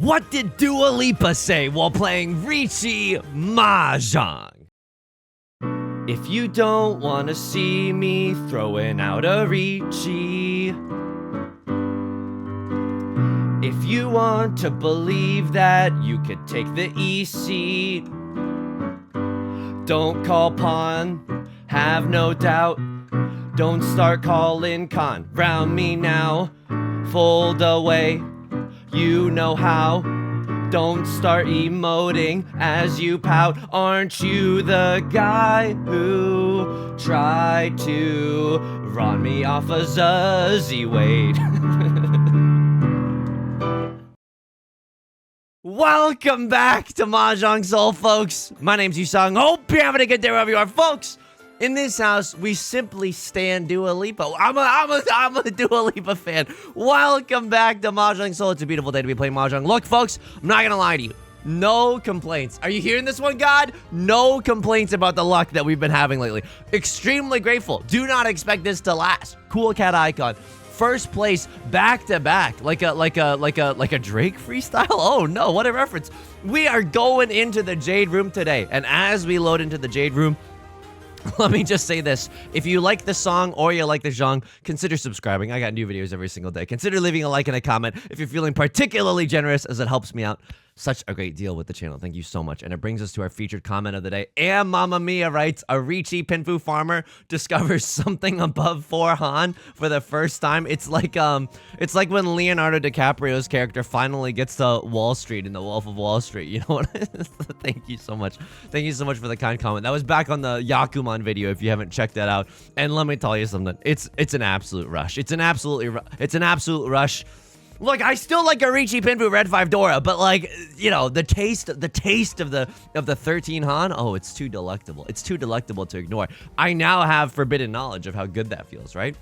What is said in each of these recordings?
What did Dua Lipa say while playing Riichi Mahjong? If you don't want to see me throwing out a Riichi, if you want to believe that you could take the E seat, don't call pawn, have no doubt. Don't start calling con round me now. Fold away, you know how. Don't start emoting as you pout. Aren't you the guy who tried to run me off a Zuzzy Wade? Welcome back to Mahjong Soul, folks. My name's Yusong. Hope you're having a good day wherever you are, folks. In this house, we simply stan Dua Lipa. I'm a Dua Lipa fan. Welcome back to Mahjong Soul. It's a beautiful day to be playing Mahjong. Look, folks, I'm not gonna lie to you. No complaints. Are you hearing this one, God? No complaints about the luck that we've been having lately. Extremely grateful. Do not expect this to last. Cool cat icon. First place back to back, like a Drake freestyle. Oh no, what a reference. We are going into the Jade Room today, and as we load into the Jade Room, let me just say this. If you like the song or you like the genre, consider subscribing. I got new videos every single day. Consider leaving a like and a comment if you're feeling particularly generous, as it helps me out such a great deal with the channel. Thank you so much. And it brings us to our featured comment of the day. And Mamma Mia writes, a Riichi Pinfu farmer discovers something above 4 Han for the first time. It's like when Leonardo DiCaprio's character finally gets to Wall Street in The Wolf of Wall Street. You know what? Thank you so much. Thank you so much for the kind comment. That was back on the Yakuman video if you haven't checked that out. And let me tell you something. It's an absolute rush. It's an absolute rush. Look, I still like a Riichi Pinfu Red 5 Dora, but like, you know, the taste of the 13 Han, oh, it's too delectable. It's too delectable to ignore. I now have forbidden knowledge of how good that feels, right?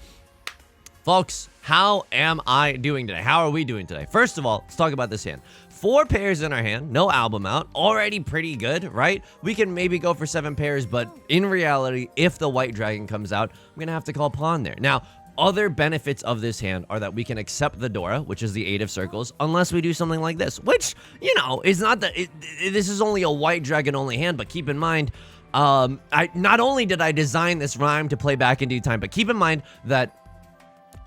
Folks, how am I doing today? How are we doing today? First of all, let's talk about this hand. 4 pairs in our hand, no album out, already pretty good, right? We can maybe go for 7 pairs, but in reality, if the white dragon comes out, I'm gonna have to call pawn there. Now, other benefits of this hand are that we can accept the Dora, which is the 8 of circles, unless we do something like this, which, you know, is not this is only a white dragon only hand, but keep in mind, not only did I design this rhyme to play back in due time, but keep in mind that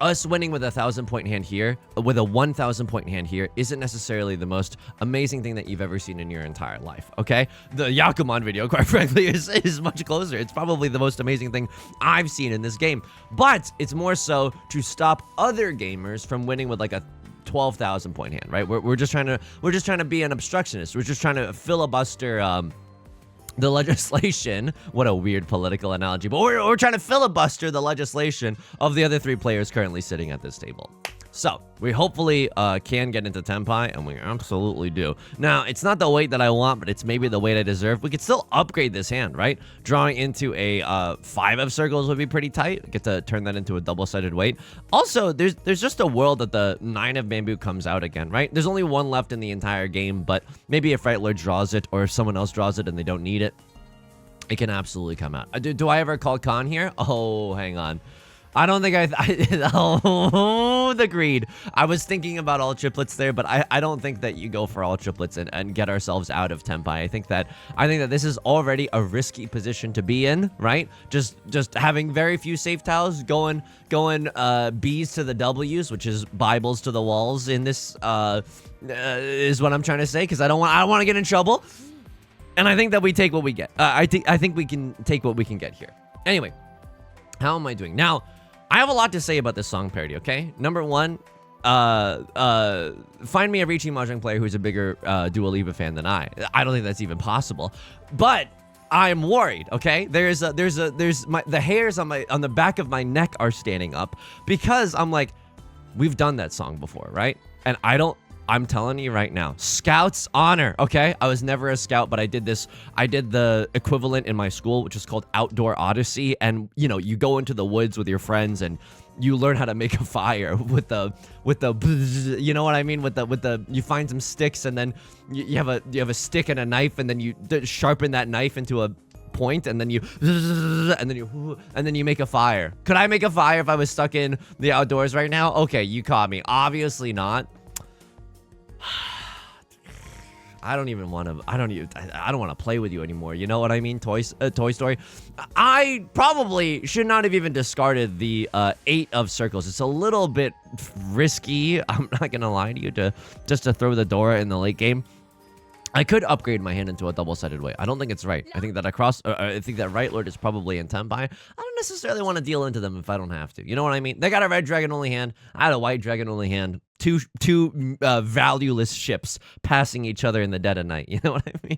us winning with a 1,000-point hand here, with a 1,000-point hand here, isn't necessarily the most amazing thing that you've ever seen in your entire life, okay? The Yakuman video, quite frankly, is much closer. It's probably the most amazing thing I've seen in this game. But it's more so to stop other gamers from winning with like a 12,000-point hand, right? We're just trying to be an obstructionist. We're just trying to filibuster the legislation. What a weird political analogy, but we're trying to filibuster the legislation of the other 3 players currently sitting at this table. So we hopefully can get into Tenpai, and we absolutely do. Now, it's not the weight that I want, but it's maybe the weight I deserve. We could still upgrade this hand, right? Drawing into a 5 of circles would be pretty tight. Get to turn that into a double-sided weight. Also, there's just a world that the 9 of bamboo comes out again, right? There's only 1 left in the entire game, but maybe if Right Lord draws it, or if someone else draws it and they don't need it, it can absolutely come out. Do I ever call con here? Oh, hang on. I don't think oh, the greed. I was thinking about all triplets there, but I don't think that you go for all triplets and get ourselves out of Tenpai. I think that this is already a risky position to be in, right? Just having very few safe tiles, going B's to the W's, which is Bibles to the walls in this is what I'm trying to say, because I don't want to get in trouble. And I think that we take what we get. I think we can take what we can get here. Anyway, how am I doing? Now, I have a lot to say about this song parody, okay? Number 1, find me a Riichi Mahjong player who's a bigger Dua Lipa fan than I. I don't think that's even possible. But I'm worried, okay? The hairs on the back of my neck are standing up, because I'm like, we've done that song before, right? And I'm telling you right now, Scout's honor, okay? I was never a scout, but I did the equivalent in my school, which is called Outdoor Odyssey. And, you know, you go into the woods with your friends and you learn how to make a fire with the, you know what I mean? You find some sticks, and then you have a stick and a knife, and then you sharpen that knife into a point, and then you make a fire. Could I make a fire if I was stuck in the outdoors right now? Okay, you caught me. Obviously not. I don't even want to. I don't want to play with you anymore. You know what I mean? Toy Story. I probably should not have even discarded the 8 of circles. It's a little bit risky. I'm not gonna lie to you to throw the Dora in the late game. I could upgrade my hand into a double-sided way. I don't think it's right. I think that I think that Right Lord is probably in Tenpai. I don't necessarily want to deal into them if I don't have to. You know what I mean? They got a red dragon only hand. I had a white dragon only hand. Two valueless ships passing each other in the dead of night. You know what I mean?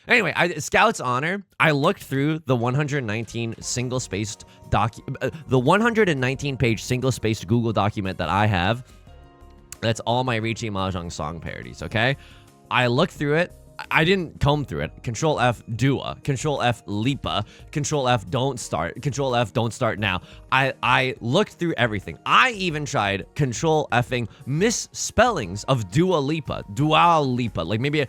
Anyway, Scout's Honor. I looked through the 119 single-spaced the 119-page single-spaced Google document that I have. That's all my Riichi Mahjong song parodies. Okay. I looked through it. I didn't comb through it. Control F, Dua. Control F, Lipa. Control F, don't start. Control F, don't start now. I looked through everything. I even tried Control Fing misspellings of Dua Lipa. Dua Lipa. Like maybe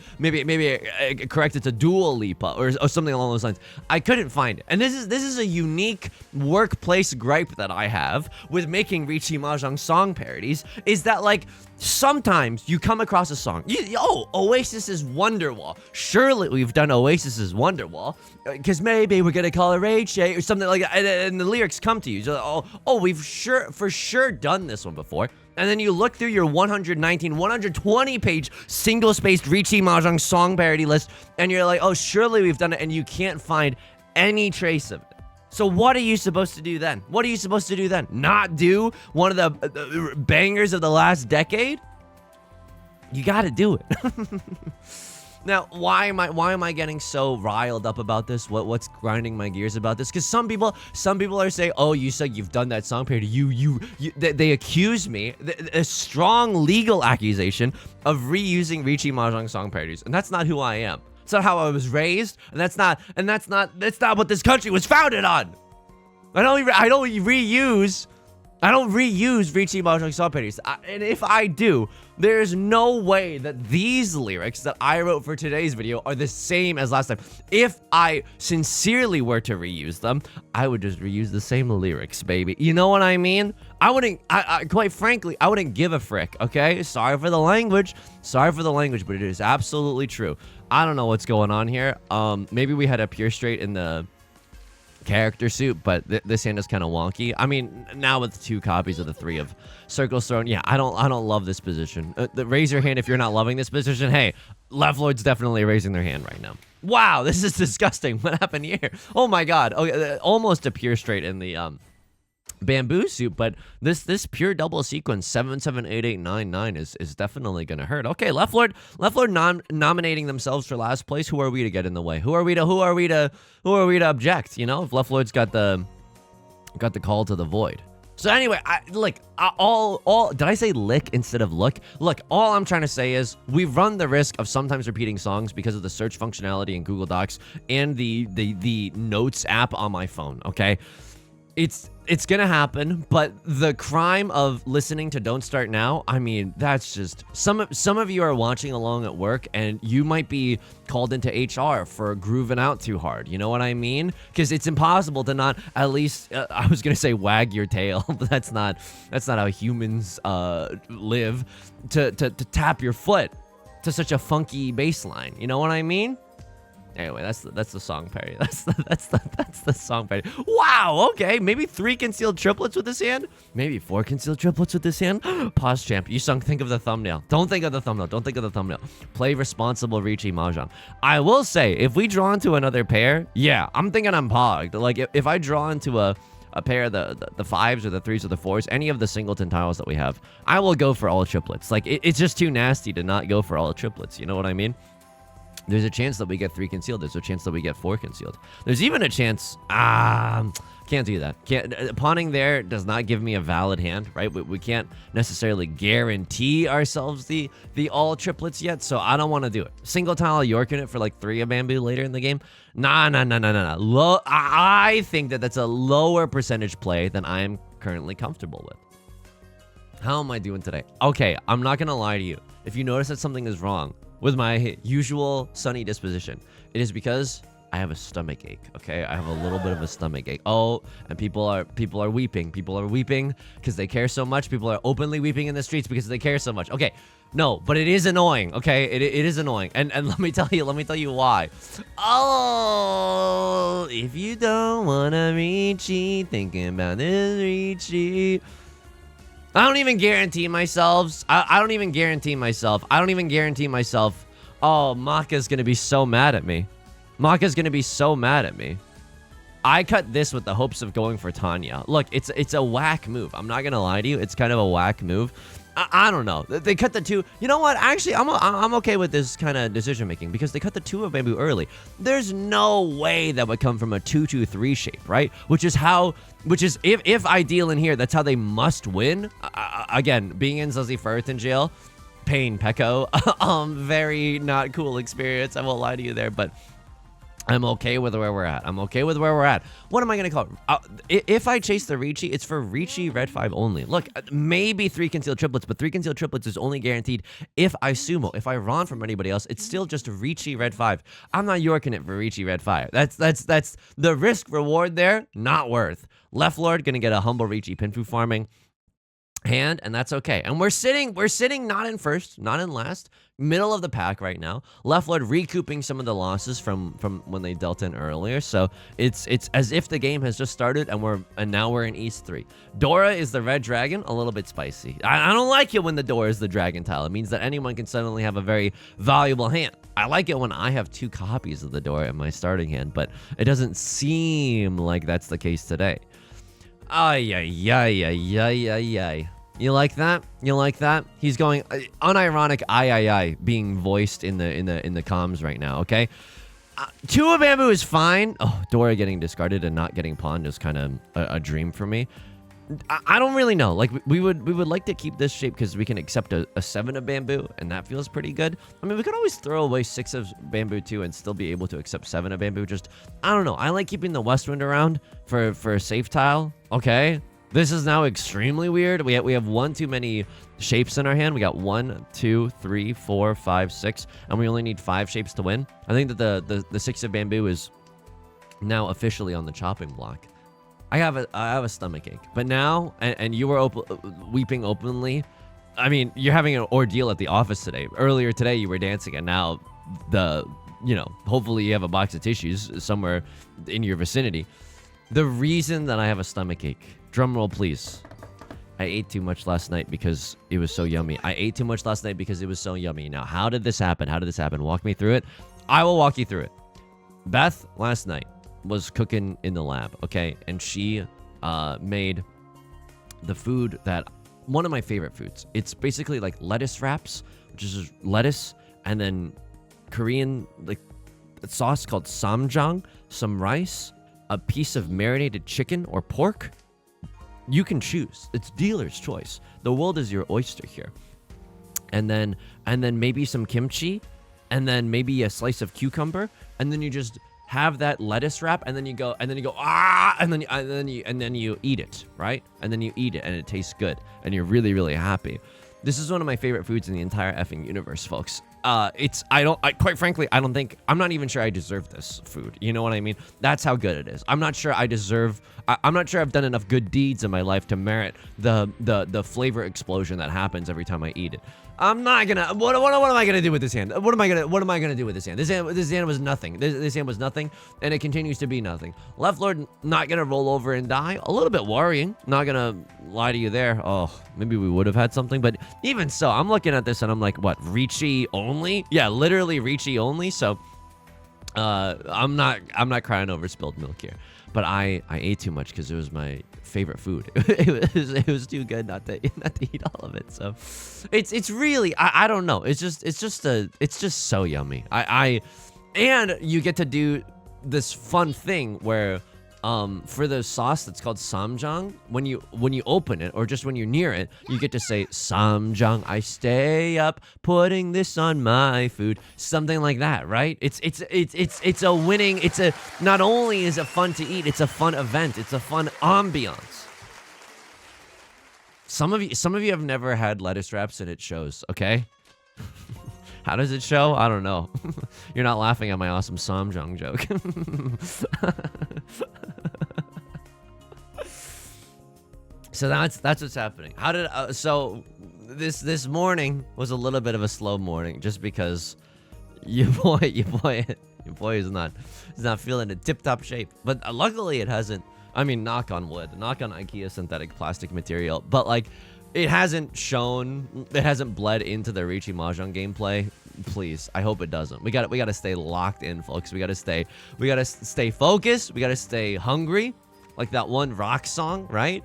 correct it to Dua Lipa or something along those lines. I couldn't find it. And this is a unique workplace gripe that I have with making Riichi Mahjong song parodies, is that like sometimes you come across a song. Oasis's Wonderwall. Surely we've done Oasis's Wonderwall, because maybe we're gonna call it Riichi or something like that, and the lyrics come to you. So, we've for sure done this one before. And then you look through your 120-page single-spaced Riichi Mahjong song parody list, and you're like, oh, surely we've done it, and you can't find any trace of it. So what are you supposed to do then? What are you supposed to do then? Not do one of the bangers of the last decade? You gotta do it. Now, why am I getting so riled up about this? What's grinding my gears about this? Because some people are saying, oh, you said you've done that song parody. They accuse me, a strong legal accusation of reusing Riichi Mahjong song parodies, and that's not who I am. It's not how I was raised, and that's not what this country was founded on. I don't reuse Riichi Mahjong song parodies, and if I do, there's no way that these lyrics that I wrote for today's video are the same as last time. If I sincerely were to reuse them, I would just reuse the same lyrics, baby. You know what I mean? Quite frankly, I wouldn't give a frick, okay? Sorry for the language, but it is absolutely true. I don't know what's going on here. Maybe we had a pure straight in the character suit, but this hand is kind of wonky. I mean, now with 2 copies of the 3 of circles thrown, yeah, I don't love this position. Raise your hand if you're not loving this position. Hey, left lord's definitely raising their hand right now. Wow, this is disgusting. What happened here? Oh my god. Okay, almost a pure straight in the bamboo suit, but this pure double sequence 778899 is definitely gonna hurt. Okay, left lord nominating themselves for last place. Who are we to get in the way? Who are we to object? You know, if left lord's got the call to the void. So anyway, did I say lick instead of look? Look, all I'm trying to say is we've run the risk of sometimes repeating songs because of the search functionality in Google Docs and the notes app on my phone. Okay. It's gonna happen, but the crime of listening to Don't Start Now, I mean, that's just some of you are watching along at work, and you might be called into HR for grooving out too hard. You know what I mean? Because it's impossible to not at least I was gonna say wag your tail, but that's not how humans live. To tap your foot to such a funky bass line. You know what I mean? Anyway, that's the song parody. That's the song parody. Wow. Okay, maybe 3 concealed triplets with this hand. Maybe 4 concealed triplets with this hand. Pause, champ. Yusong, think of the thumbnail. Don't think of the thumbnail. Play responsible Riichi Mahjong. I will say, if we draw into another pair, yeah, I'm thinking I'm pogged. Like if I draw into a pair of the 5s or the 3s or the 4s, any of the singleton tiles that we have, I will go for all triplets. Like it's just too nasty to not go for all triplets. You know what I mean? There's a chance that we get 3 concealed. There's a chance that we get 4 concealed. There's even a chance... can't do that. Pawning there does not give me a valid hand, right? We can't necessarily guarantee ourselves the all triplets yet, so I don't want to do it. Single tile York in it for like 3 of bamboo later in the game. Nah. I think that's a lower percentage play than I am currently comfortable with. How am I doing today? Okay, I'm not going to lie to you. If you notice that something is wrong with my usual sunny disposition, it is because I have a stomach ache, okay? I have a little bit of a stomach ache. Oh, and people are weeping. People are weeping because they care so much. People are openly weeping in the streets because they care so much. Okay, no, but it is annoying, okay? It is annoying. And let me tell you why. Oh, if you don't wanna Riichi, thinking about this Riichi. I don't even guarantee myself. I don't even guarantee myself. Oh, Maka's gonna be so mad at me. Maka's gonna be so mad at me. I cut this with the hopes of going for Tanya. Look, it's a whack move. I'm not gonna lie to you. It's kind of a whack move. I don't know. They cut the 2. You know what? Actually, I'm okay with this kind of decision making because they cut the 2 of bamboo early. There's no way that would come from a 2-2-3 shape, right? Which is if I deal in here, that's how they must win. Again, being in Zuzzy Firth in jail, pain, Pecco. Very not cool experience. I won't lie to you there, but I'm okay with where we're at. What am I going to call it? If I chase the Riichi, it's for Riichi Red 5 only. Look, maybe 3 concealed triplets, but 3 concealed triplets is only guaranteed if I sumo. If I run from anybody else, it's still just Riichi Red 5. I'm not yorking it for Riichi Red 5. That's the risk reward there, not worth. Left Lord going to get a humble Riichi Pinfu farming hand, and that's okay. And we're sitting not in first, not in last, middle of the pack right now. Left Lord recouping some of the losses from when they dealt in earlier. So it's as if the game has just started and now we're in East 3. Dora is the red dragon, a little bit spicy. I don't like it when the Dora is the dragon tile. It means that anyone can suddenly have a very valuable hand. I like it when I have 2 copies of the Dora in my starting hand, but it doesn't seem like that's the case today. Ay, ay, ay, ay, ay, ay, ay. You like that? You like that? He's going unironic ay being voiced in the comms right now, okay? 2 of bamboo is fine. Oh, Dora getting discarded and not getting pawned is kind of a dream for me. I don't really know. Like, we would like to keep this shape because we can accept a 7 of bamboo, and that feels pretty good. I mean, we could always throw away 6 of bamboo too and still be able to accept 7 of bamboo. Just, I don't know. I like keeping the west wind around for a safe tile. Okay. This is now extremely weird. We have 1 too many shapes in our hand. We got 1, 2, 3, 4, 5, 6, and we only need 5 shapes to win. I think that the 6 of bamboo is now officially on the chopping block. I have a stomach ache, but now, and you were weeping openly. I mean, you're having an ordeal at the office today. Earlier today, you were dancing, and now hopefully you have a box of tissues somewhere in your vicinity. The reason that I have a stomach ache, drum roll please. I ate too much last night because it was so yummy. Now, how did this happen? Walk me through it. I will walk you through it. Beth, last night, was cooking in the lab, okay? And she made the food that, one of my favorite foods. It's basically like lettuce wraps, which is just lettuce, and then Korean, like, sauce called samjang, some rice, a piece of marinated chicken or pork. You can choose. It's dealer's choice. The world is your oyster here. And then maybe some kimchi, and then maybe a slice of cucumber, and then you just have that lettuce wrap, and then you go and then you eat it, right? And then you eat it, and it tastes good, and you're really, really happy. This is one of my favorite foods in the entire effing universe, folks. Quite frankly, I'm not even sure I deserve this food. You know what I mean? That's how good it is. I'm not sure I've done enough good deeds in my life to merit the flavor explosion that happens every time I eat it. I'm not gonna. What am I gonna do with this hand? What am I gonna do with this hand? This hand was nothing. This hand was nothing, and it continues to be nothing. Left Lord not gonna roll over and die. A little bit worrying. Not gonna lie to you there. Oh, maybe we would have had something, but even so, I'm looking at this and I'm like, what? Riichi only? Yeah, literally Riichi only. So, I'm not crying over spilled milk here. But I ate too much because it was my favorite food. it was too good not to eat all of it. So it's really I don't know. It's just so yummy. And you get to do this fun thing where for the sauce that's called samjang, when you open it or just when you're near it, you get to say samjang, I stay up putting this on my food, something like that, right? It's a winning. Not only is it fun to eat, it's a fun event. It's a fun ambiance. Some of you have never had lettuce wraps, and it shows. Okay. How does it show? I don't know. You're not laughing at my awesome Mahjong joke. So that's what's happening. How did so this morning was a little bit of a slow morning, just because your boy is not feeling in tip-top shape. But luckily it hasn't. I mean, knock on wood, knock on IKEA synthetic plastic material. But like, it hasn't bled into the Riichi Mahjong gameplay. Please, I hope it doesn't. We gotta stay locked in, folks. We gotta stay focused. We gotta stay hungry, like that one rock song, right?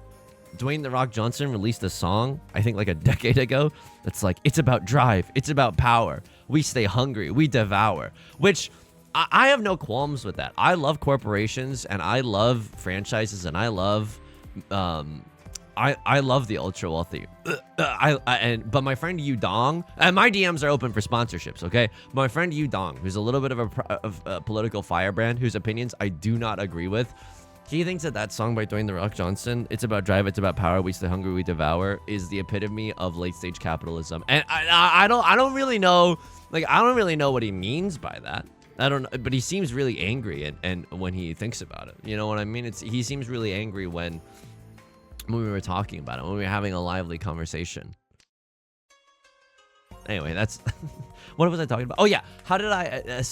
Dwayne "The Rock" Johnson released a song, I think like a decade ago, that's like, it's about drive, it's about power. We stay hungry, we devour. Which, I have no qualms with that. I love corporations, and I love franchises, and I love, I love the ultra wealthy. But my friend Yu Dong, and my DMs are open for sponsorships, okay? My friend Yu Dong, who's a little bit of a political firebrand, whose opinions I do not agree with, he thinks that song by Dwayne "The Rock" Johnson, it's about drive, it's about power, we stay hungry, we devour, is the epitome of late stage capitalism. And I don't really know, like, I don't really know what he means by that. I don't know, but he seems really angry and when he thinks about it. You know what I mean? He seems really angry when we were talking about it, when we were having a lively conversation. Anyway, that's what was I talking about? Oh yeah, how did I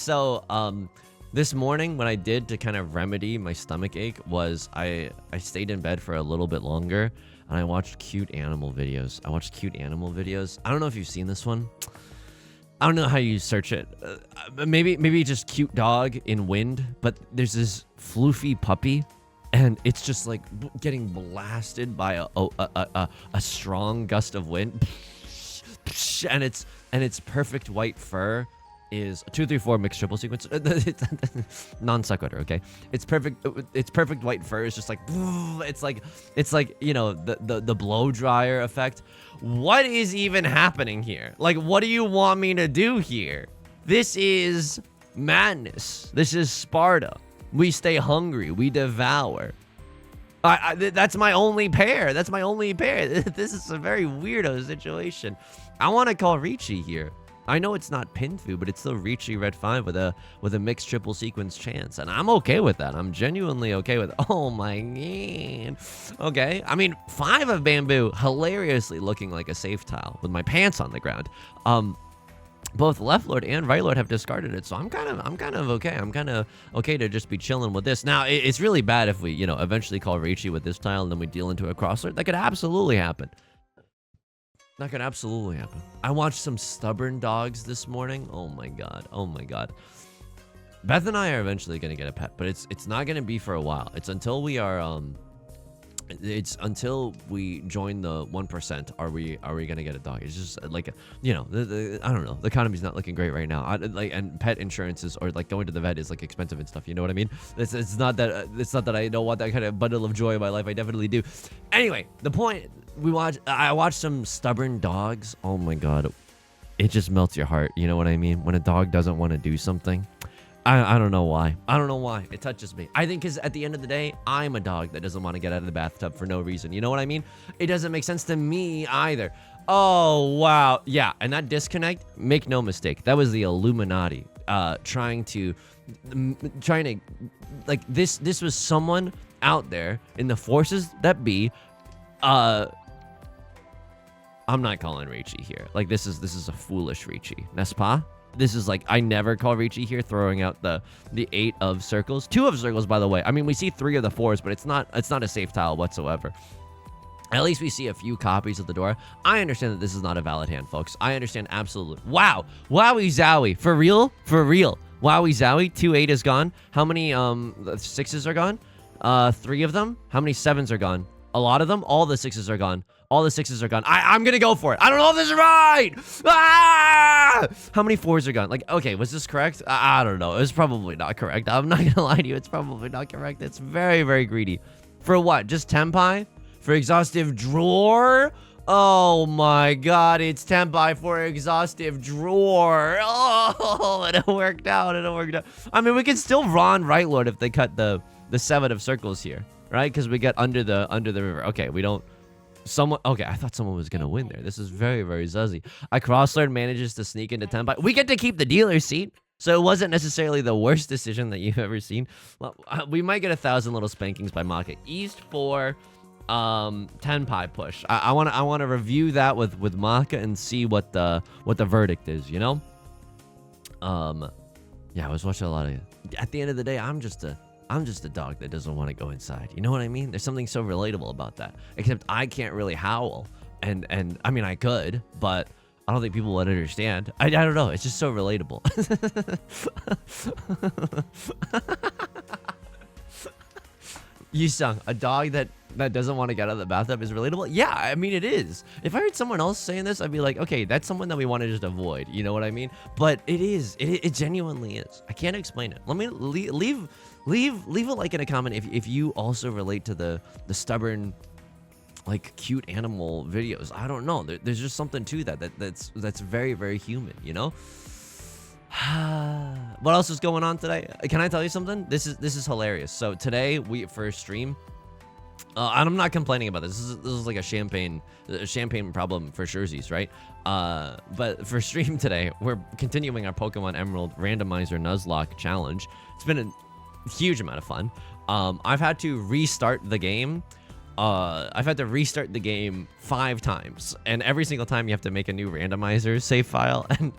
this morning, what I did to kind of remedy my stomach ache was I stayed in bed for a little bit longer, and I watched cute animal videos. I don't know if you've seen this one. I don't know how you search it. Maybe just cute dog in wind, but there's this floofy puppy, and it's just like getting blasted by a strong gust of wind, and its perfect white fur is 2, 3, 4 mixed triple sequence. Non sequitur, okay? Its perfect white fur is just like, it's like, you know, the blow dryer effect. What is even happening here? Like, what do you want me to do here? This is madness. This is Sparta. We stay hungry. We devour. That's my only pair. This is a very weirdo situation. I want to call Riichi here. I know it's not Pinfu, but it's still Riichi Red 5 with a mixed triple sequence chance, and I'm okay with that. I'm genuinely okay with it. Oh my god. Okay, I mean, 5 of bamboo, hilariously looking like a safe tile with my pants on the ground. Both left lord and right lord have discarded it, so I'm kind of okay. I'm kind of okay to just be chilling with this. Now, it's really bad if we, you know, eventually call Riichi with this tile and then we deal into a crosslord. That could absolutely happen. I watched some stubborn dogs this morning. Oh my god. Beth and I are eventually gonna get a pet, but it's not gonna be for a while. It's until we are until we join the 1%. Are we gonna get a dog? It's just like, you know, I don't know. The economy's not looking great right now. And pet insurances or like going to the vet is like expensive and stuff. You know what I mean? It's not that I don't want that kind of bundle of joy in my life. I definitely do. Anyway, the point. I watched some stubborn dogs. Oh my god, it just melts your heart. You know what I mean? When a dog doesn't want to do something. I don't know why. It touches me. I think because at the end of the day, I'm a dog that doesn't want to get out of the bathtub for no reason. You know what I mean? It doesn't make sense to me either. Oh, wow. Yeah, and that disconnect, make no mistake, that was the Illuminati trying to, like, this was someone out there in the forces that be, I'm not calling Riichi here. Like, this is a foolish Riichi, n'est-ce pas? This is like, I never call Riichi here, throwing out the 8 of circles. 2 of circles, by the way. I mean, we see 3 of the 4s, but it's not a safe tile whatsoever. At least we see a few copies of the door. I understand that this is not a valid hand, folks. I understand absolutely. Wow. Wowie zowie. For real? Wowie zowie. 2-8 is gone. How many 6s are gone? 3 of them. How many 7s are gone? A lot of them. All the 6s are gone. I'm gonna go for it. I don't know if this is right. Ah! How many 4s are gone? Like, okay, was this correct? I don't know. It was probably not correct. I'm not gonna lie to you. It's probably not correct. It's very, very greedy. For what? Just Tenpai? For exhaustive drawer? Oh my god, it's Tenpai for exhaustive drawer. Oh, it worked out. I mean, we can still Ron Right Lord if they cut the 7 of circles here, right? Because we get under the river. Okay, we don't. Someone, okay, I thought someone was gonna win there. This is very, very zuzzy. A crosslord manages to sneak into Tenpai. We get to keep the dealer seat, so it wasn't necessarily the worst decision that you've ever seen. Well, we might get 1,000 little spankings by Maka. East 4, Tenpai push. I wanna review that with Maka and see what the verdict is. You know. Yeah, I was watching a lot of. At the end of the day, I'm just a dog that doesn't want to go inside. You know what I mean? There's something so relatable about that. Except I can't really howl. And I mean, I could, but I don't think people would understand. I don't know. It's just so relatable. Yusong, a dog that doesn't want to get out of the bathtub is relatable? Yeah, I mean, it is. If I heard someone else saying this, I'd be like, okay, that's someone that we want to just avoid. You know what I mean? But it is. It genuinely is. I can't explain it. Let me leave a like in a comment if you also relate to the stubborn, like, cute animal videos. I don't know. There's just something to that's very, very human, you know? What else is going on today? Can I tell you something? This is hilarious. So today for stream, and I'm not complaining about this. This is like a champagne problem for Scherzies, right? But for stream today, we're continuing our Pokemon Emerald Randomizer Nuzlocke challenge. It's been a huge amount of fun. I've had to restart the game. I've had to restart the game 5 times, and every single time you have to make a new randomizer save file, and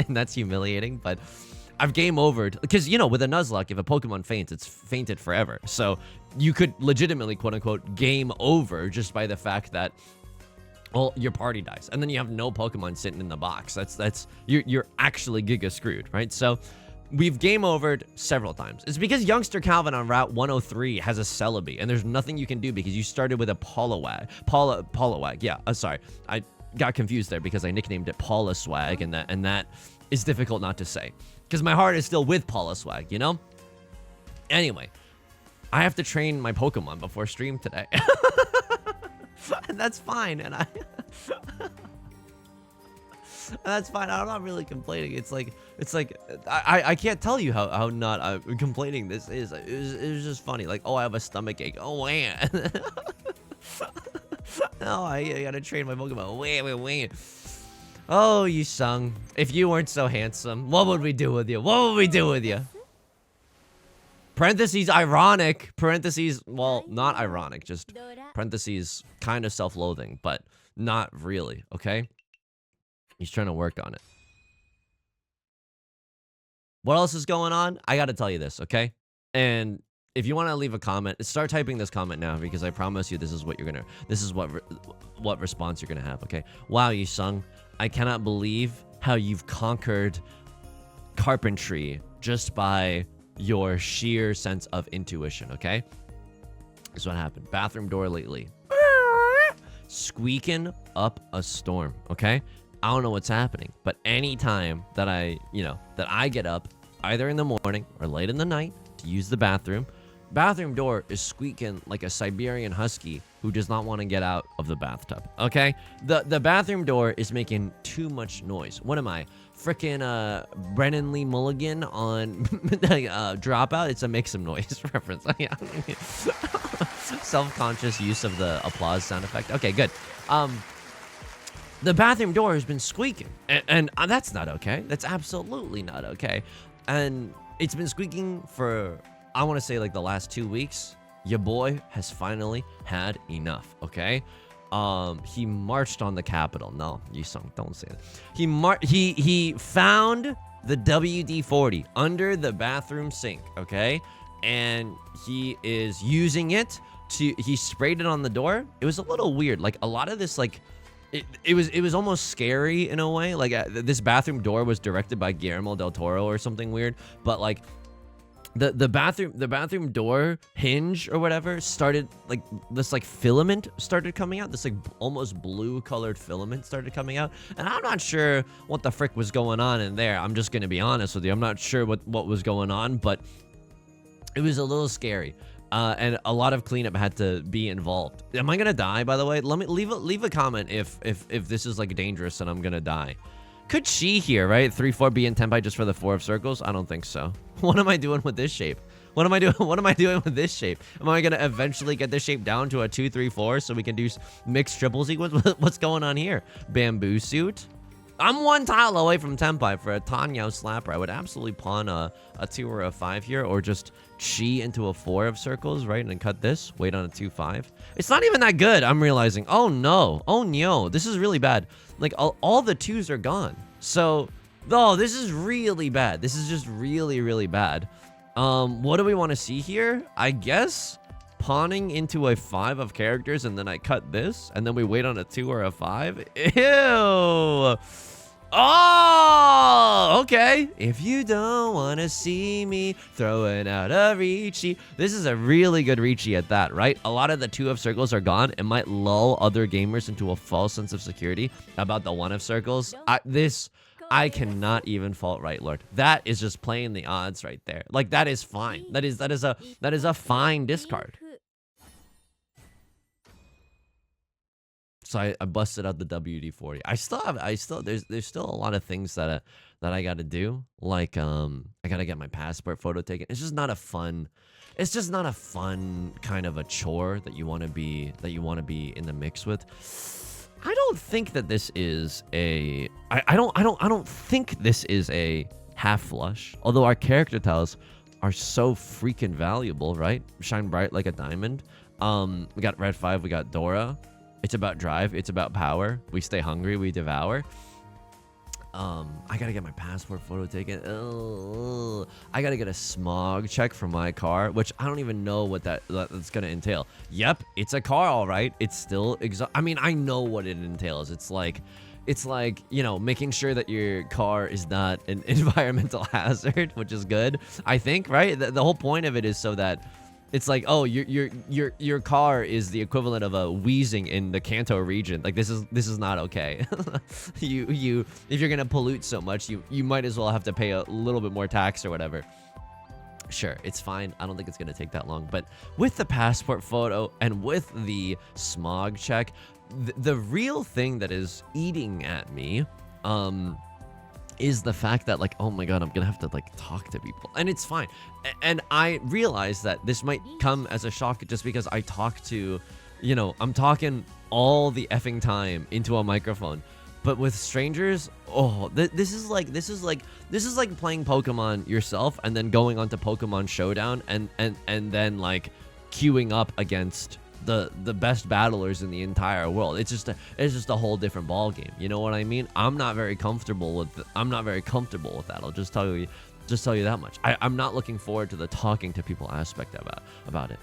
that's humiliating. But I've game overed because, you know, with a Nuzlocke, if a Pokemon faints, it's fainted forever. So you could legitimately, quote unquote, game over just by the fact that, well, your party dies, and then you have no Pokemon sitting in the box. You're actually giga screwed, right? So we've game overed several times. It's because youngster Calvin on Route 103 has a Celebi, and there's nothing you can do because you started with a Poliwag. Yeah, sorry. I got confused there because I nicknamed it Poliswag, and that is difficult not to say because my heart is still with Poliswag, you know? Anyway, I have to train my Pokemon before stream today. And that's fine, and that's fine. I'm not really complaining. It's like I can't tell you how not complaining this is. It was just funny. Like, oh, I have a stomach ache. Oh, man. No, I gotta train my Pokemon. Wait. Oh, Yusong, if you weren't so handsome, what would we do with you? What would we do with you? Parentheses, ironic. Parentheses, well, not ironic. Just parentheses, kind of self-loathing, but not really, okay? He's trying to work on it. What else is going on? I got to tell you this, okay? And if you want to leave a comment, start typing this comment now because I promise you this is what you're going to... This is what response you're going to have, okay? Wow, Yusong, I cannot believe how you've conquered carpentry just by your sheer sense of intuition, okay? This is what happened. Bathroom door lately. Squeaking up a storm, okay? I don't know what's happening, but anytime that I get up, either in the morning or late in the night to use the bathroom door is squeaking like a Siberian husky who does not want to get out of the bathtub, okay? The bathroom door is making too much noise. What am I, frickin' Brennan Lee Mulligan on Dropout? It's a make some noise reference. Self-conscious use of the applause sound effect. Okay, good. The bathroom door has been squeaking, and that's not okay. That's absolutely not okay. And it's been squeaking for, I want to say, like the last 2 weeks. Your boy has finally had enough, okay? He marched on the Capitol. No, Yusong, don't say that. He found the WD-40 under the bathroom sink, okay? And he is using it he sprayed it on the door. It was a little weird. Like, a lot of this, like, it was almost scary in a way. Like, this bathroom door was directed by Guillermo del Toro or something weird, but like the bathroom door hinge or whatever started, like, this like filament started coming out. This like almost blue colored filament started coming out, and I'm not sure what the frick was going on in there. I'm just gonna be honest with you. I'm not sure what was going on, but it was a little scary. And a lot of cleanup had to be involved. Am I gonna die, by the way? Let me leave a comment if this is like dangerous and I'm gonna die. Could she here, right? 3-4 be in Tenpai just for the 4 of circles? I don't think so. What am I doing with this shape? What am I doing? What am I doing with this shape? Am I gonna eventually get this shape down to a 2, 3, 4 so we can do mixed triple sequence? What's going on here? Bamboo suit. I'm 1 tile away from Tenpai for a Tenhou slapper. I would absolutely pawn a 2 or a 5 here, or just chi into a 4 of circles, right? And then cut this, wait on a 2, 5. It's not even that good, I'm realizing. Oh no, oh no, this is really bad. Like all the 2s are gone. So, oh, this is really bad. This is just really, really bad. What do we want to see here? I guess pawning into a 5 of characters, and then I cut this, and then we wait on a 2 or a 5. Ew. Oh, okay. If you don't want to see me throwing out a Riichi. This is a really good Riichi at that, right? A lot of the 2 of circles are gone. It might lull other gamers into a false sense of security about the 1 of circles. I cannot even fault Right Lord. That is just playing the odds right there. Like, that is fine. That is a fine discard. So I busted out the WD-40. There's still a lot of things that I got to do. Like I got to get my passport photo taken. It's just not a fun kind of a chore that you want to be in the mix with. I don't think that this is a I don't think this is a half flush. Although our character tiles are so freaking valuable, right? Shine bright like a diamond. We got red 5, we got Dora. It's about drive, it's about power. We stay hungry, we devour. I gotta get my passport photo taken. I gotta get a smog check for my car, which I don't even know what that's gonna entail. Yep, it's a car, all right. It's still I mean, I know what it entails. It's like, you know, making sure that your car is not an environmental hazard, which is good, I think, right? The whole point of it is so that it's like, oh, your car is the equivalent of a wheezing in the Kanto region. Like, this is not okay. If you're gonna pollute so much, you might as well have to pay a little bit more tax or whatever. Sure, it's fine. I don't think it's gonna take that long. But with the passport photo and with the smog check, the real thing that is eating at me, is the fact that, like, oh my god, I'm gonna have to, like, talk to people, and it's fine. And I realize that this might come as a shock just because I talk to, you know, I'm talking all the effing time into a microphone. But with strangers, oh, this is like playing Pokemon yourself and then going on to Pokemon Showdown and then, like, queuing up against the best battlers in the entire world. It's just a whole different ball game. You know what I mean? I'm not very comfortable with that. I'll just tell you that much. I'm not looking forward to the talking to people aspect about it.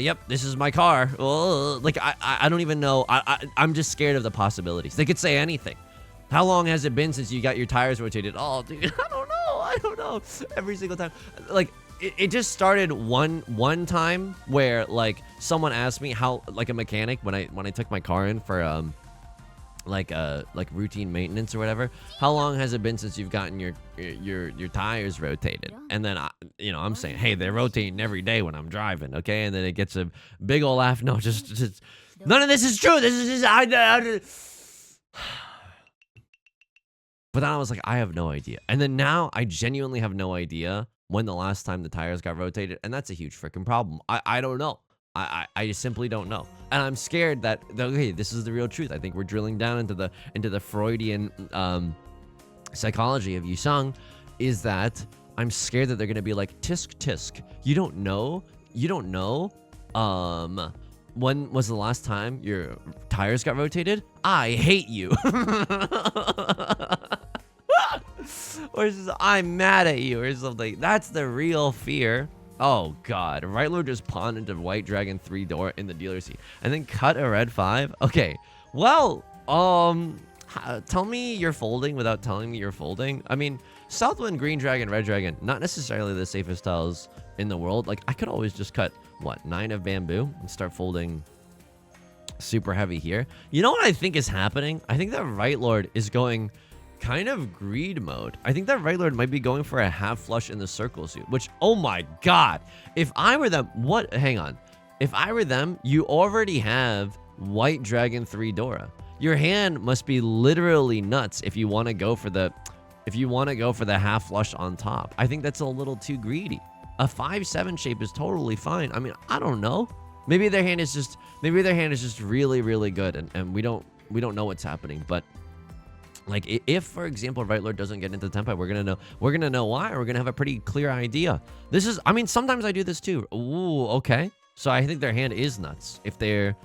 Yep, this is my car. Like, I don't even know. I'm just scared of the possibilities. They could say anything. How long has it been since you got your tires rotated? Oh, dude, I don't know. Every single time, like. It just started one time where, like, someone asked me how, like, a mechanic, when I took my car in for like routine maintenance or whatever, how long has it been since you've gotten your tires rotated? And then I'm saying, hey, they're rotating every day when I'm driving, okay? And then it gets a big old laugh. No, just none of this is true. This is just But then I was like, I have no idea. And then now I genuinely have no idea when the last time the tires got rotated, and that's a huge freaking problem. I don't know. I just simply don't know. And I'm scared that, okay, this is the real truth. I think we're drilling down into the Freudian psychology of Yusong, is that I'm scared that they're gonna be like, tisk tisk. You don't know. When was the last time your tires got rotated? I hate you. Or just, I'm mad at you or something. That's the real fear. Oh god, Right Lord just pawned into White Dragon 3 door in the dealer seat and then cut a red 5. Okay, well, tell me you're folding without telling me you're folding. I mean, Southwind, Green Dragon, Red Dragon, not necessarily the safest tiles in the world. Like, I could always just cut, what, 9 of bamboo and start folding super heavy here. You know what I think is happening? I think that Right Lord is going kind of greed mode. I think that Right Lord might be going for a half flush in the circle suit, which, oh my god, if I were them, hang on. If I were them, you already have White Dragon 3 Dora. Your hand must be literally nuts if you want to go for the half flush on top. I think that's a little too greedy. A 5-7 shape is totally fine. I mean, I don't know. Maybe their hand is just really, really good, and we don't know what's happening. But like, if for example Right Lord doesn't get into Tenpai, we're gonna know why. We're gonna have a pretty clear idea. This is, I mean, sometimes I do this too. Ooh, okay. So I think their hand is nuts. If they're,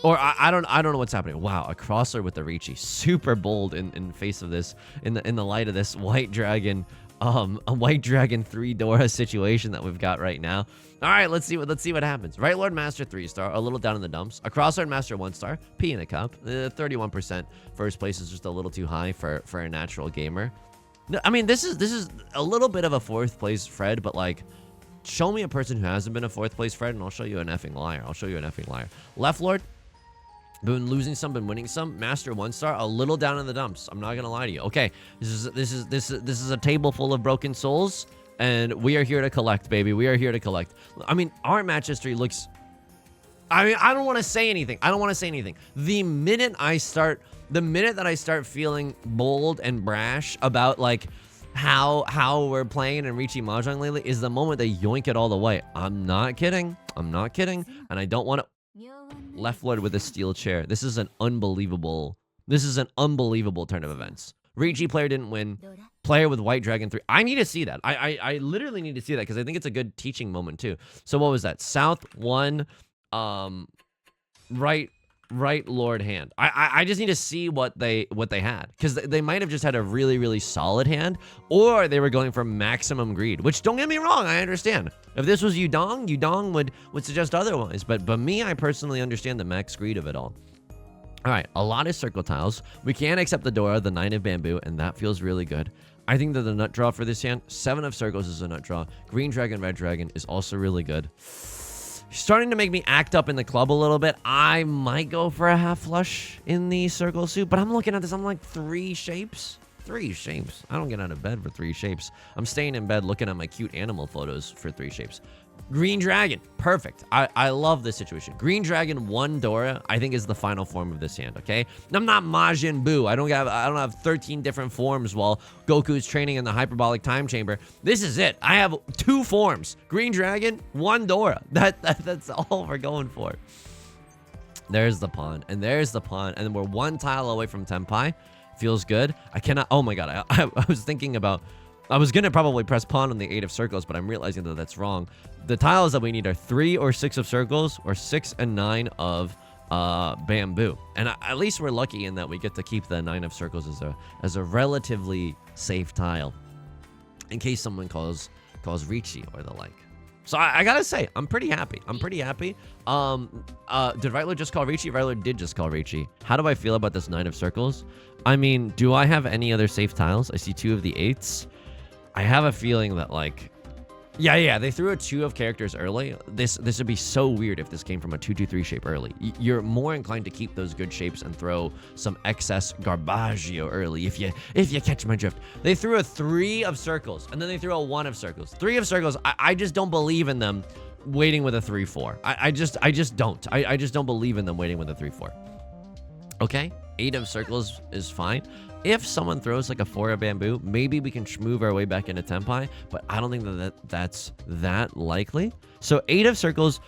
or I don't know what's happening. Wow, a crosser with the Riichi, super bold in face of this, in the light of this white dragon. A white dragon 3 Dora situation that we've got right now. All right, let's see what happens. Right Lord Master 3-star, a little down in the dumps. A Crossword Master 1-star, P in a cup. 31% first place is just a little too high for a natural gamer. No, I mean, this is a little bit of a 4th place Fred, but like, show me a person who hasn't been a 4th place Fred, and I'll show you an effing liar. I'll show you an effing liar. Left Lord, been losing some, been winning some. Master 1-star, a little down in the dumps. I'm not gonna lie to you. Okay, this is a table full of broken souls, and we are here to collect, baby. We are here to collect. I mean, our match history looks. I mean, I don't want to say anything. The minute that I start feeling bold and brash about like how we're playing in Riichi Mahjong lately is the moment they yoink it all the way. I'm not kidding, and I don't want to. Left Lord with a steel chair. This is an unbelievable turn of events. Riichi player didn't win. Player with White Dragon 3. I need to see that. I literally need to see that because I think it's a good teaching moment too. So what was that? South 1, right Lord hand. I just need to see what they had, because they might have just had a really, really solid hand, or they were going for maximum greed, which, don't get me wrong, I understand. If this was Yudong would suggest otherwise, but me, I personally understand the max greed of it all. All right, a lot of circle tiles. We can't accept the Dora, the 9 of bamboo, and that feels really good. I think that the nut draw for this hand, 7 of circles is a nut draw. Green dragon, red dragon is also really good. Starting to make me act up in the club a little bit. I might go for a half flush in the circle suit, but I'm looking at this, I'm like, 3 shapes? 3 shapes. I don't get out of bed for 3 shapes. I'm staying in bed looking at my cute animal photos for 3 shapes. Green dragon, perfect. I love this situation. Green dragon 1 Dora, I think, is the final form of this hand. Okay, I'm not Majin Buu. I don't have 13 different forms while Goku's training in the hyperbolic time chamber. This is it. I have 2 forms. Green dragon, 1 Dora. That's all we're going for. There's the pawn, and there's the pawn, and then we're 1 tile away from Tenpai. Feels good. I cannot. Oh my god. I was thinking about. I was gonna probably press pawn on the 8 of circles, but I'm realizing that that's wrong. The tiles that we need are 3 or 6 of circles, or 6 and 9 of bamboo. And at least we're lucky in that we get to keep the 9 of circles as a relatively safe tile, in case someone calls Riichi or the like. So I gotta say, I'm pretty happy. Did Ryler just call Riichi? Ryler did just call Riichi. How do I feel about this 9 of circles? I mean, do I have any other safe tiles? I see 2 of the 8s. I have a feeling that, like, yeah, they threw a 2 of characters early. This would be so weird if this came from a 2-2-3 shape early. You're more inclined to keep those good shapes and throw some excess garbaggio early, if you catch my drift. They threw a 3 of circles, and then they threw a 1 of circles. 3 of circles, I just don't believe in them waiting with a 3-4. I just don't. I just don't believe in them waiting with a 3-4. Okay, 8 of circles is fine. If someone throws like a 4 of bamboo, maybe we can move our way back into Tenpai, but I don't think that's that likely. So 8 of circles,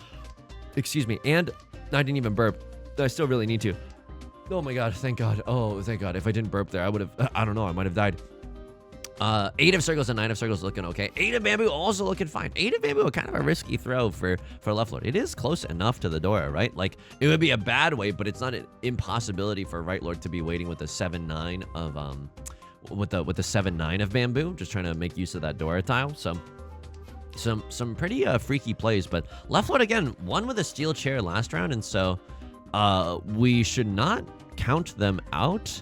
excuse me, and I didn't even burp. I still really need to. Oh my god, thank god. Oh, thank god. If I didn't burp there, I would have, I don't know, I might have died. 8 of circles and 9 of circles looking okay. 8 of bamboo also looking fine. 8 of bamboo, kind of a risky throw for left lord. It is close enough to the Dora, right? Like, it would be a bad way, but it's not an impossibility for right lord to be waiting with the 7-9 of with the 7-9 of bamboo, just trying to make use of that Dora tile. So some pretty freaky plays, but left lord again won with a steel chair last round, and so we should not count them out.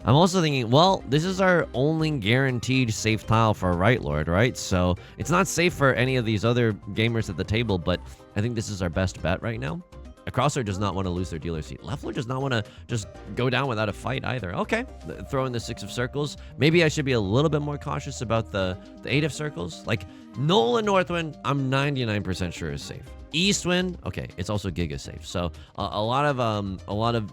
I'm also thinking, well, this is our only guaranteed safe tile for right lord, right? So it's not safe for any of these other gamers at the table, but I think this is our best bet right now. A crosser does not want to lose their dealer seat. Left lord does not want to just go down without a fight either. Okay, throw in the 6 of circles. Maybe I should be a little bit more cautious about the 8 of circles. Like, Nolan Northwind, I'm 99% sure is safe. Eastwind, okay, it's also giga safe. So a lot of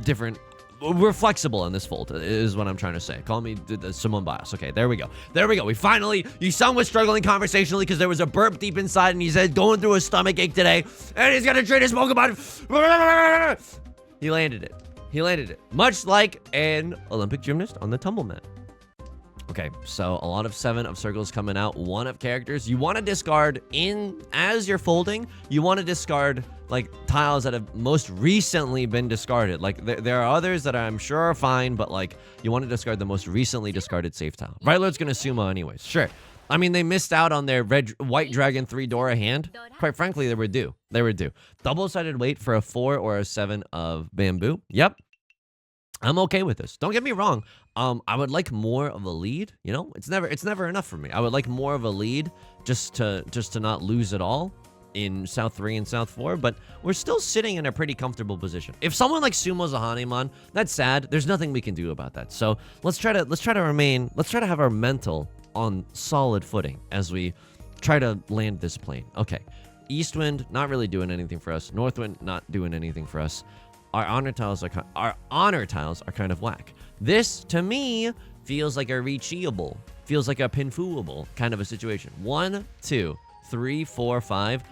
different we're flexible in this fold, is what I'm trying to say. Call me Simone Biles. Okay, there we go. There we go. We finally, Yusong was struggling conversationally because there was a burp deep inside, and he said going through a stomach ache today, and he's gonna train his Pokemon. He landed it. He landed it. Much like an Olympic gymnast on the tumble mat. Okay, so a lot of 7 of circles coming out, 1 of characters. You want to discard as you're folding, you want to discard like tiles that have most recently been discarded. Like there are others that I'm sure are fine, but like you want to discard the most recently discarded safe tile. Right Lord's gonna sumo anyways. Sure. I mean, they missed out on their white dragon 3 Dora hand. Quite frankly, they were due. They were due. Double-sided weight for a 4 or a 7 of bamboo. Yep. I'm okay with this. Don't get me wrong. I would like more of a lead. You know, it's never enough for me. I would like more of a lead just to not lose it all in South 3 and South 4, but we're still sitting in a pretty comfortable position. If someone like Sumo's a Hanemon, that's sad. There's nothing we can do about that. So let's try to have our mental on solid footing as we try to land this plane. Okay. Eastwind, not really doing anything for us. Northwind, not doing anything for us. Our honor tiles are kind of whack. This, to me, feels like a reachable, feels like a pinfuable kind of a situation. 1, 2, 3, 4, 5.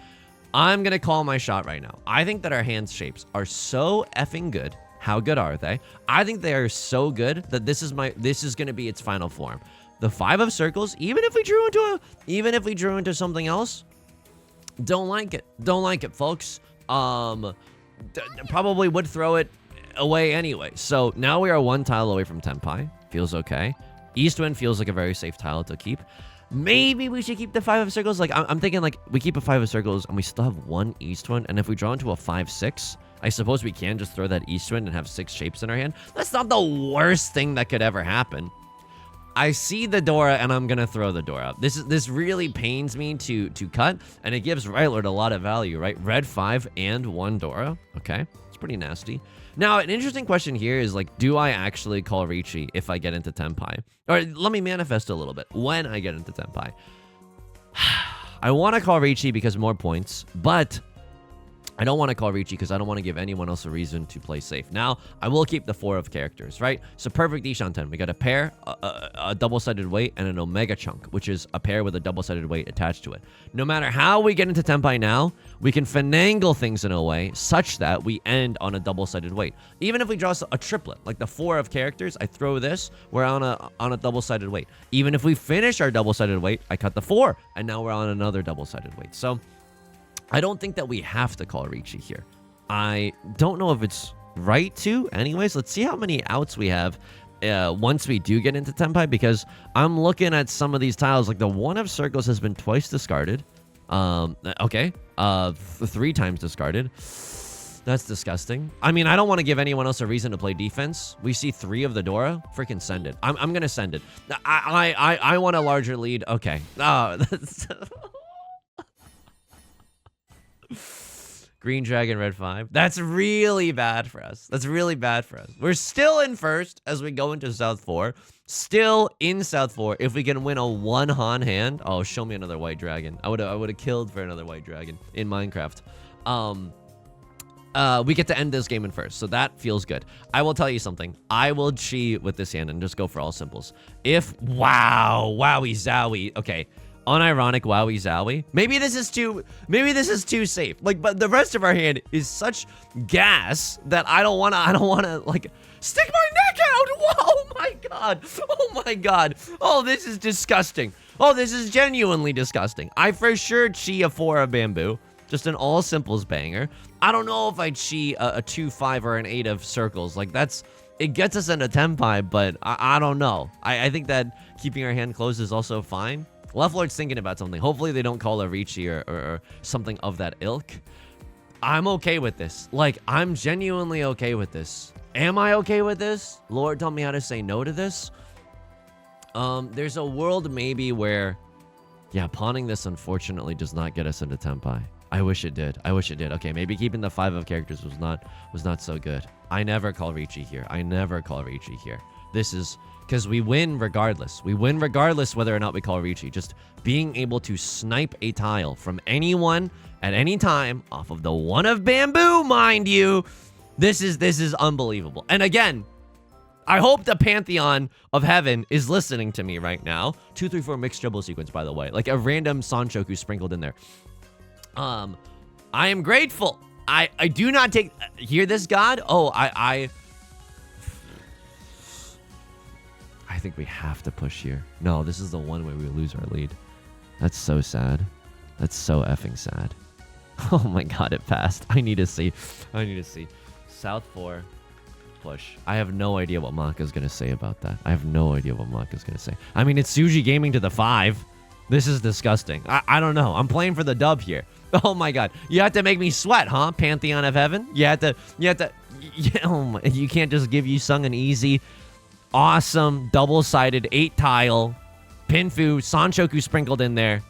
I'm gonna call my shot right now. I think that our hand shapes are so effing good. How good are they? I think they are so good that this is gonna be its final form. The 5 of circles, even if we drew into something else, don't like it, folks. Probably would throw it away anyway. So now we are 1 tile away from Tenpai. Feels okay. Eastwind feels like a very safe tile to keep. Maybe we should keep the 5 of circles. Like I'm thinking like we keep a 5 of circles and we still have 1 Eastwind. And if we draw into a 5/6, I suppose we can just throw that Eastwind and have 6 shapes in our hand. That's not the worst thing that could ever happen. I see the Dora and I'm gonna throw the Dora. This really pains me to cut, and it gives Right Lord a lot of value, right? Red 5 and 1 Dora. Okay, it's pretty nasty. Now, an interesting question here is like, do I actually call Riichi if I get into Tenpai? Or let me manifest a little bit. When I get into Tenpai, I want to call Riichi because more points, but I don't want to call Riichi because I don't want to give anyone else a reason to play safe. Now, I will keep the 4 of characters, right? So perfect Ishanten. We got a pair, a double-sided weight, and an Omega Chunk, which is a pair with a double-sided weight attached to it. No matter how we get into Tenpai now, we can finagle things in a way such that we end on a double-sided weight. Even if we draw a triplet, like the 4 of characters, I throw this, we're on a double-sided weight. Even if we finish our double-sided weight, I cut the 4, and now we're on another double-sided weight. So I don't think that we have to call Riichi here. I don't know if it's right to. Anyways, let's see how many outs we have once we do get into Tenpai, because I'm looking at some of these tiles. Like the 1 of circles has been twice discarded. Okay. 3 times discarded. That's disgusting. I mean, I don't want to give anyone else a reason to play defense. We see 3 of the Dora. Freaking send it. I'm gonna send it. I want a larger lead. Okay. Oh, that's Green Dragon, Red 5. That's really bad for us. That's really bad for us. We're still in first as we go into South 4. Still in South 4. If we can win a 1 Han hand. Oh, show me another white dragon. I would have killed for another white dragon in Minecraft. We get to end this game in first, so that feels good. I will tell you something. I will cheat with this hand and just go for all simples. If wowie zowie. Okay. Unironic wowie zowie. Maybe this is too safe. Like, but the rest of our hand is such gas that I don't wanna like stick my neck out. Whoa, oh my god. Oh my god. Oh, this is disgusting. Oh, this is genuinely disgusting. I for sure chi a 4 of bamboo. Just an all simples banger. I don't know if I chi a 2, 5, or an 8 of circles. Like it gets us into Tenpai, but I don't know. I think that keeping our hand closed is also fine. Left Lord's thinking about something. Hopefully they don't call a Riichi or something of that ilk. I'm okay with this. Like, I'm genuinely okay with this. Am I okay with this? Lord, tell me how to say no to this. There's a world maybe where, yeah, pawning this unfortunately does not get us into Tenpai. I wish it did. I wish it did. Okay, maybe keeping the 5 of characters was not so good. I never call Riichi here. I never call Riichi here. This is because we win regardless. We win regardless whether or not we call Riichi. Just being able to snipe a tile from anyone at any time off of the 1 of bamboo, mind you. This is unbelievable. And again, I hope the Pantheon of Heaven is listening to me right now. 2, 3, 4 mixed dribble sequence, by the way. Like a random Sanchoku sprinkled in there. I am grateful. I do not take... Hear this, God? Oh, I think we have to push here. No, this is the one way we lose our lead. That's so sad. That's so effing sad. Oh my god, it passed. I need to see. South 4. Push. I have no idea what Maka's going to say about that. I have no idea what Maka's going to say. I mean, it's Suji Gaming to the 5. This is disgusting. I don't know. I'm playing for the dub here. Oh my god. You have to make me sweat, huh? Pantheon of Heaven? You have to, oh my, you can't just give Yusong an easy, awesome, double-sided, 8-tile, Pinfu, Sanchoku sprinkled in there.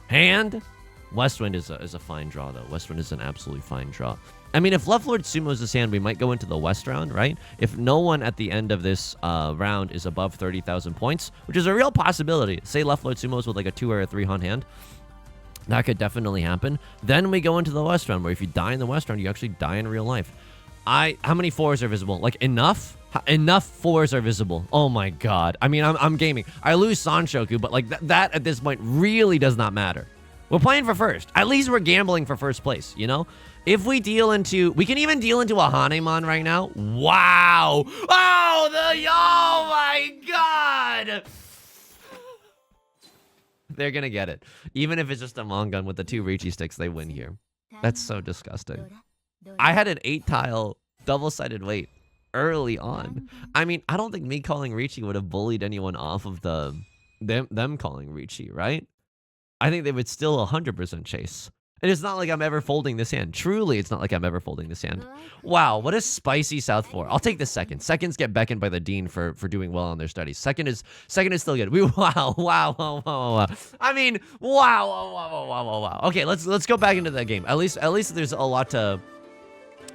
Hand? Westwind is a fine draw, though. Westwind is an absolutely fine draw. I mean, if Left Lord Sumo's his hand, we might go into the West round, right? If no one at the end of this round is above 30,000 points, which is a real possibility. Say Left Lord Sumo's with like a 2 or a 3 on hand. That could definitely happen. Then we go into the West round, where if you die in the West round, you actually die in real life. How many 4s are visible? Like, enough? Enough 4s are visible. Oh my god. I mean, I'm gaming. I lose Sanchoku, but like that at this point really does not matter. We're playing for first. At least we're gambling for first place, you know? If we deal into... We can even deal into a Hanemon right now. Wow. Oh my god. They're gonna get it. Even if it's just a Mongun with the 2 Riichi sticks, they win here. That's so disgusting. I had an 8-tile double-sided weight early on. I mean, I don't think me calling Riichi would have bullied anyone off of them calling Riichi, right? I think they would still 100% chase. And it's not like I'm ever folding this hand. Truly, it's not like I'm ever folding this hand. Wow, what a spicy South 4. I'll take the second. Seconds get beckoned by the dean for doing well on their studies. Second is still good. Wow. I mean, wow. Okay, let's go back into the game. At least there's a lot to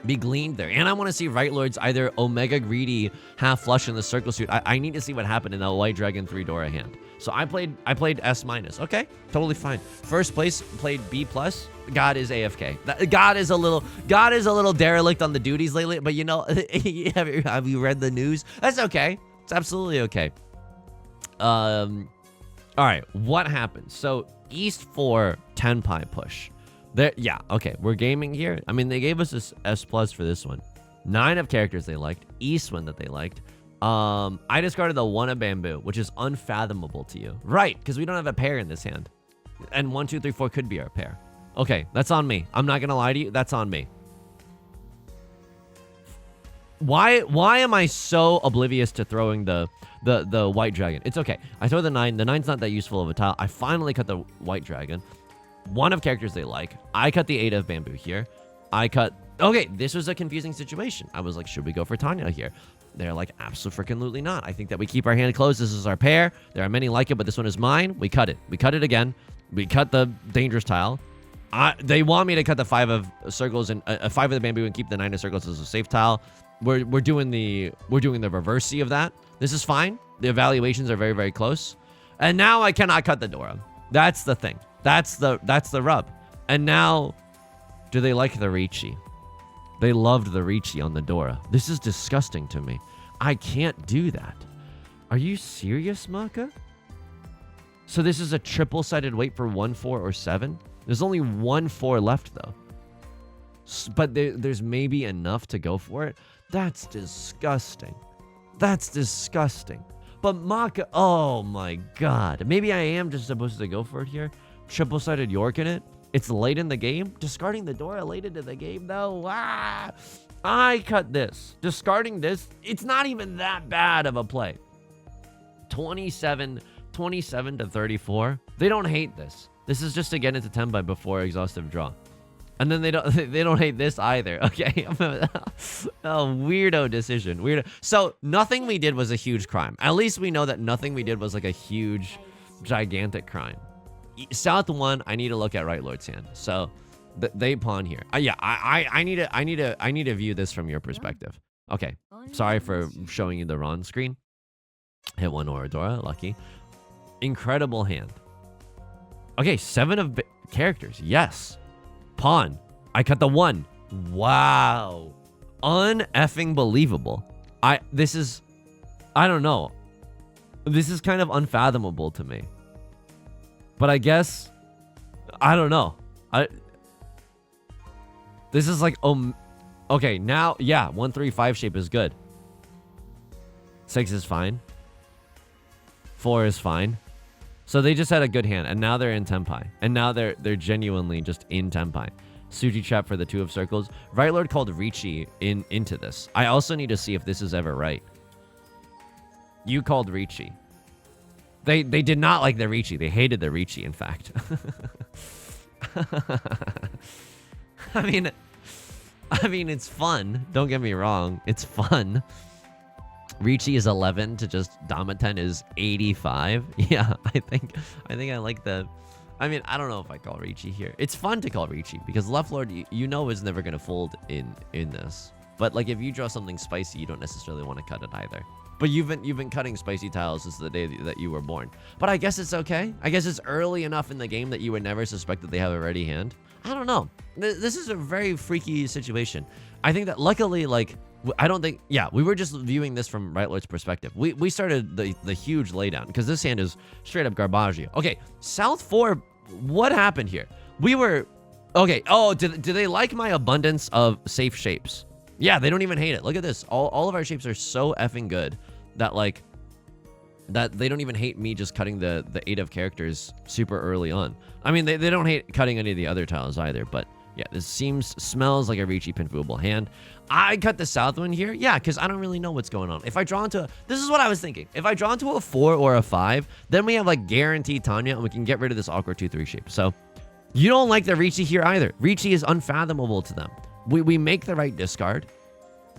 be gleaned there. And I want to see Right Lords either Omega Greedy half flush in the circle suit. I need to see what happened in that White Dragon 3 Dora hand. So I played S-. Okay, totally fine. First place played B+. God is AFK. God is a little derelict on the duties lately, but you know, have you read the news? That's okay. It's absolutely okay. All right, what happened? So East 4 10-pie push. There, yeah, okay, we're gaming here. I mean, they gave us this S+ for this one. 9 of characters they liked. East one that they liked. I discarded the 1 of bamboo, which is unfathomable to you. Right, because we don't have a pair in this hand. And 1, 2, 3, 4 could be our pair. Okay, that's on me. I'm not gonna lie to you, that's on me. Why am I so oblivious to throwing the white dragon? It's okay. I throw the 9. The 9's not that useful of a tile. I finally cut the white dragon. 1 of characters they like. I cut the 8 of bamboo here. Okay, this was a confusing situation. I was like, should we go for Tanya here? They're like, absolutely not. I think that we keep our hand closed. This is our pair. There are many like it, but this one is mine. We cut it. We cut it again. We cut the dangerous tile. They want me to cut the 5 of circles and 5 of the bamboo and keep the 9 of circles as a safe tile. We're doing the reverse-y of that. This is fine. The evaluations are very, very close. And now I cannot cut the Dora. That's the thing. That's the rub. And now, do they like the Riichi? They loved the Riichi on the Dora. This is disgusting to me. I can't do that. Are you serious, Maka? So this is a triple-sided weight for 1, 4, or 7? There's only 1 4 left, though. But there's maybe enough to go for it? That's disgusting. That's disgusting. But Maka, oh my god. Maybe I am just supposed to go for it here. Triple-sided York in it. It's late in the game. Discarding the Dora late into the game, though. Ah, I cut this. Discarding this, it's not even that bad of a play. 27 to 34. They don't hate this. This is just to get into 10 by before exhaustive draw. And then they don't hate this either. Okay. Oh, weirdo decision. Weirdo. So nothing we did was a huge crime. At least we know that nothing we did was like a huge, gigantic crime. South 1, I need to look at Right Lord's hand. So they pawn here. Yeah, I need to view this from your perspective. Okay. Sorry for showing you the wrong screen. Hit 1 Oradora, lucky. Incredible hand. Okay, 7 of characters. Yes. Pawn. I cut the 1. Wow. Un-effing believable. This is I don't know. This is kind of unfathomable to me. But I guess, I don't know. This is like, okay, now, yeah, 1-3-5 shape is good. 6 is fine. 4 is fine. So they just had a good hand, and now they're in Tenpai. And now they're genuinely just in Tenpai. Suji trap for the 2 of circles. Right Lord called Riichi into this. I also need to see if this is ever right. You called Riichi. They did not like the Riichi. They hated the Riichi, in fact. I mean, it's fun. Don't get me wrong. It's fun. Riichi is 11 to just Damaten is 85. Yeah, I think I like the... I mean, I don't know if I call Riichi here. It's fun to call Riichi because Left Lord, you know, is never going to fold in this. But like if you draw something spicy, you don't necessarily want to cut it either. But you've been cutting spicy tiles since the day that you were born. But I guess it's okay. I guess it's early enough in the game that you would never suspect that they have a ready hand. I don't know. This is a very freaky situation. I think that luckily, like, I don't think... Yeah, we were just viewing this from Right Lord's perspective. We started the huge laydown because this hand is straight up Garbaggio. Okay, South 4, what happened here? We were... Okay, oh, do they like my abundance of safe shapes? Yeah, they don't even hate it. Look at this. All of our shapes are so effing good that, like, that they don't even hate me just cutting the 8 of characters super early on. I mean, they don't hate cutting any of the other tiles either, but yeah, this smells like a Riichi Pinfuable hand. I cut the south one here, yeah, because I don't really know what's going on. If I draw into this is what I was thinking. If I draw into a 4 or a 5, then we have like guaranteed Tanya, and we can get rid of this awkward 2-3 shape. So you don't like the Riichi here either. Riichi is unfathomable to them. We make the right discard,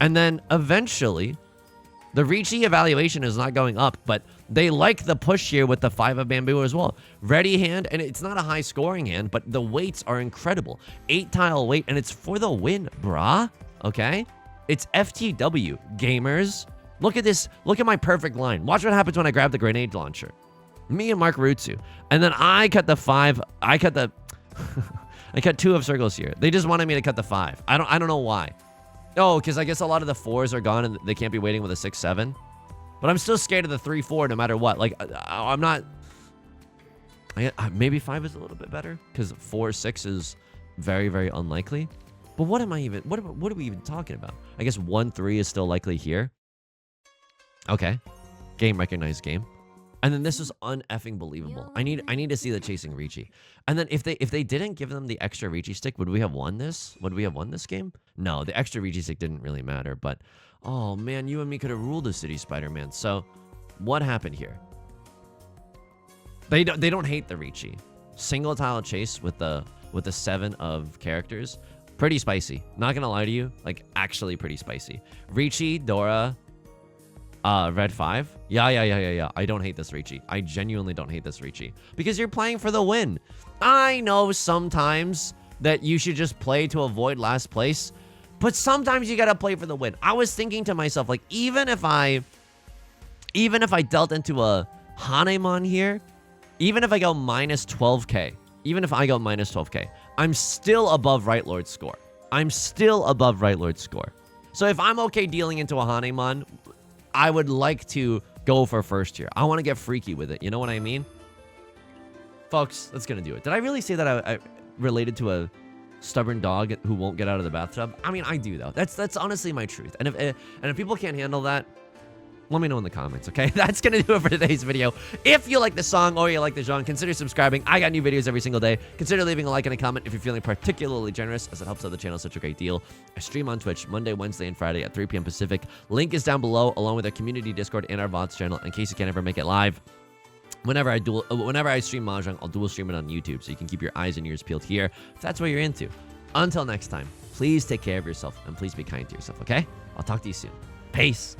and then eventually the Riichi evaluation is not going up, but they like the push here with the 5 of bamboo as well. Ready hand, and it's not a high scoring hand, but the weights are incredible. 8 tile weight, and it's for the win, brah. Okay? It's FTW, gamers. Look at this. Look at my perfect line. Watch what happens when I grab the grenade launcher. Me and Mark Rutsu. And then I cut the 5. I cut the... I cut 2 of circles here. They just wanted me to cut the 5. I don't know why. Oh, because I guess a lot of the 4s are gone and they can't be waiting with a 6-7. But I'm still scared of the 3-4 no matter what. Like, I'm not... maybe 5 is a little bit better because 4-6 is very, very unlikely. But what am I even... What are we even talking about? I guess 1-3 is still likely here. Okay. Game recognized game. And then this is un-effing believable. I need to see the chasing Riichi. And then if they didn't give them the extra Riichi stick, would we have won this? Would we have won this game? No, the extra Riichi stick didn't really matter. But, oh man, you and me could have ruled the city, Spider-Man. So, what happened here? They don't hate the Riichi. Single tile chase with the 7 of characters. Pretty spicy. Not gonna lie to you. Like, actually pretty spicy. Riichi, Dora... red 5. Yeah. I don't hate this Riichi. I genuinely don't hate this Riichi. Because you're playing for the win. I know sometimes that you should just play to avoid last place. But sometimes you gotta play for the win. I was thinking to myself, like, even if I dealt into a Hanemon here, even if I go minus 12k, I'm still above Right Lord's score. So if I'm okay dealing into a Hanemon, I would like to go for first here. I want to get freaky with it. You know what I mean? Folks, that's going to do it. Did I really say that I related to a stubborn dog who won't get out of the bathtub? I mean, I do, though. That's honestly my truth. And if people can't handle that, let me know in the comments, okay? That's going to do it for today's video. If you like the song or you like the genre, consider subscribing. I got new videos every single day. Consider leaving a like and a comment if you're feeling particularly generous, as it helps out the channel such a great deal. I stream on Twitch Monday, Wednesday, and Friday at 3 p.m. Pacific. Link is down below, along with our community Discord and our VODs channel, in case you can't ever make it live. Whenever I stream Mahjong, I'll dual stream it on YouTube, so you can keep your eyes and ears peeled here, if that's what you're into. Until next time, please take care of yourself, and please be kind to yourself, okay? I'll talk to you soon. Peace.